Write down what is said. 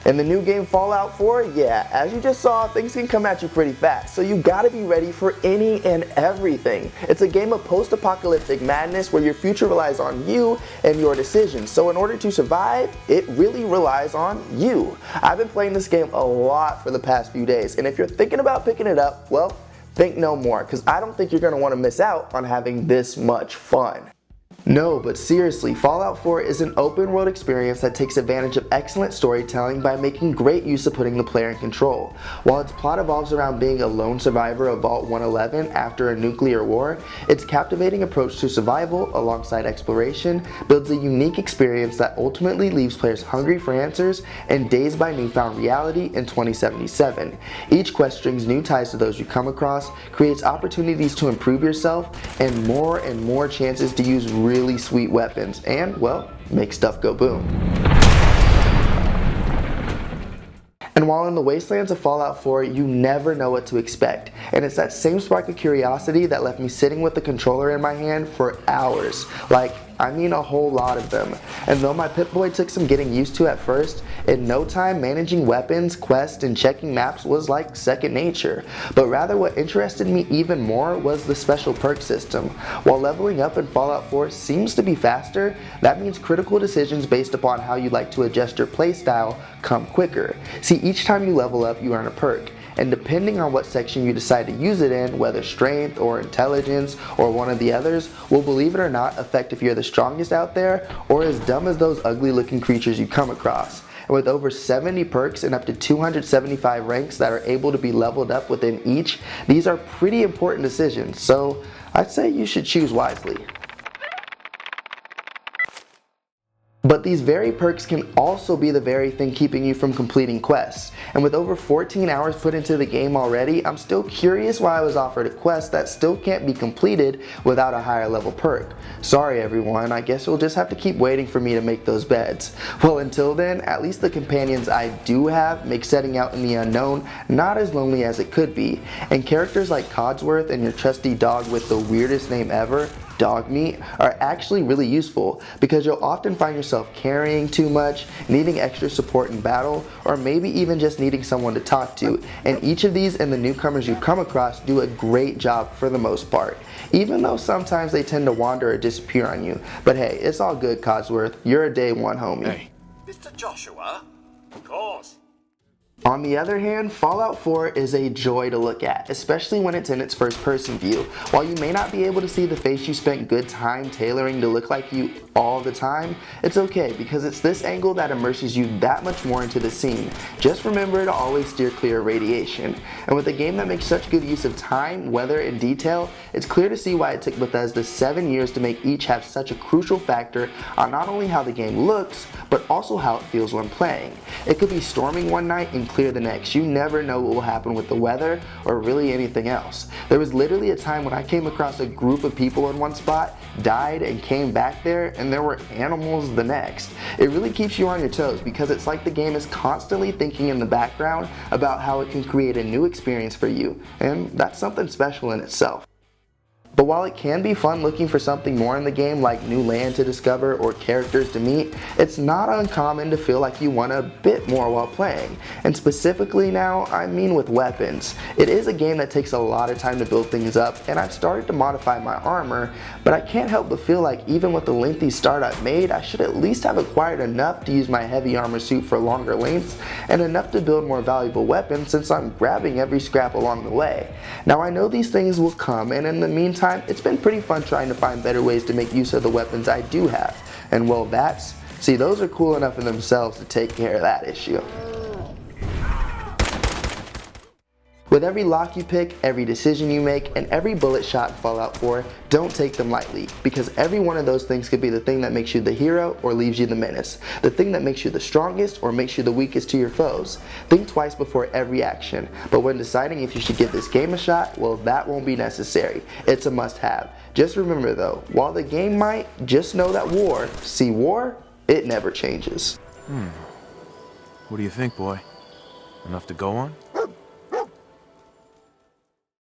In the new game Fallout 4, yeah, as you just saw, things can come at you pretty fast, so you gotta be ready for any and everything. It's a game of post-apocalyptic madness where your future relies on you and your decisions, so in order to survive, it really relies on you. I've been playing this game a lot for the past few days, and if you're thinking about picking it up, well, think no more, because I don't think you're gonna want to miss out on having this much fun. No, but seriously, Fallout 4 is an open world experience that takes advantage of excellent storytelling by making great use of putting the player in control. While its plot evolves around being a lone survivor of Vault 111 after a nuclear war, its captivating approach to survival alongside exploration builds a unique experience that ultimately leaves players hungry for answers and dazed by newfound reality in 2077. Each quest strings new ties to those you come across, creates opportunities to improve yourself, and more chances to use really sweet weapons and, well, make stuff go boom. And while in the wastelands of Fallout 4, you never know what to expect. And it's that same spark of curiosity that left me sitting with the controller in my hand for hours. I mean a whole lot of them. And though my Pip-Boy took some getting used to at first, in no time managing weapons, quests, and checking maps was like second nature. But rather what interested me even more was the special perk system. While leveling up in Fallout 4 seems to be faster, that means critical decisions based upon how you like to adjust your playstyle come quicker. See, each time you level up, you earn a perk. And depending on what section you decide to use it in, whether strength or intelligence or one of the others, will, believe it or not, affect if you're the strongest out there or as dumb as those ugly looking creatures you come across. And with over 70 perks and up to 275 ranks that are able to be leveled up within each, these are pretty important decisions, so I'd say you should choose wisely. But these very perks can also be the very thing keeping you from completing quests. And with over 14 hours put into the game already, I'm still curious why I was offered a quest that still can't be completed without a higher level perk. Sorry everyone, I guess you'll just have to keep waiting for me to make those beds. Well, until then, at least the companions I do have make setting out in the unknown not as lonely as it could be. And characters like Codsworth and your trusty dog with the weirdest name ever, Dog Meat, are actually really useful because you'll often find yourself carrying too much, needing extra support in battle, or maybe even just needing someone to talk to, and each of these and the newcomers you come across do a great job for the most part, even though sometimes they tend to wander or disappear on you. But hey, it's all good, Codsworth, you're a day one homie. Hey, Mr. Joshua? Of course. On the other hand, Fallout 4 is a joy to look at, especially when it's in its first person view. While you may not be able to see the face you spent good time tailoring to look like you all the time, it's okay because it's this angle that immerses you that much more into the scene. Just remember to always steer clear of radiation. And with a game that makes such good use of time, weather, and detail, it's clear to see why it took Bethesda 7 years to make each have such a crucial factor on not only how the game looks, but also how it feels when playing. It could be storming one night and clear the next. You never know what will happen with the weather or really anything else. There was literally a time when I came across a group of people in one spot, died, and came back there, and there were animals the next. It really keeps you on your toes because it's like the game is constantly thinking in the background about how it can create a new experience for you, and that's something special in itself. But while it can be fun looking for something more in the game, like new land to discover or characters to meet, it's not uncommon to feel like you want a bit more while playing. And specifically now, I mean with weapons. It is a game that takes a lot of time to build things up, and I've started to modify my armor, but I can't help but feel like even with the lengthy start I've made, I should at least have acquired enough to use my heavy armor suit for longer lengths, and enough to build more valuable weapons since I'm grabbing every scrap along the way. Now I know these things will come, and in the meantime, it's been pretty fun trying to find better ways to make use of the weapons I do have. And well, those are cool enough in themselves to take care of that issue. With every lock you pick, every decision you make, and every bullet shot in Fallout 4, don't take them lightly, because every one of those things could be the thing that makes you the hero or leaves you the menace, the thing that makes you the strongest or makes you the weakest to your foes. Think twice before every action, but when deciding if you should give this game a shot, well, that won't be necessary. It's a must-have. Just remember though, while the game might, just know that war, it never changes. What do you think, boy? Enough to go on?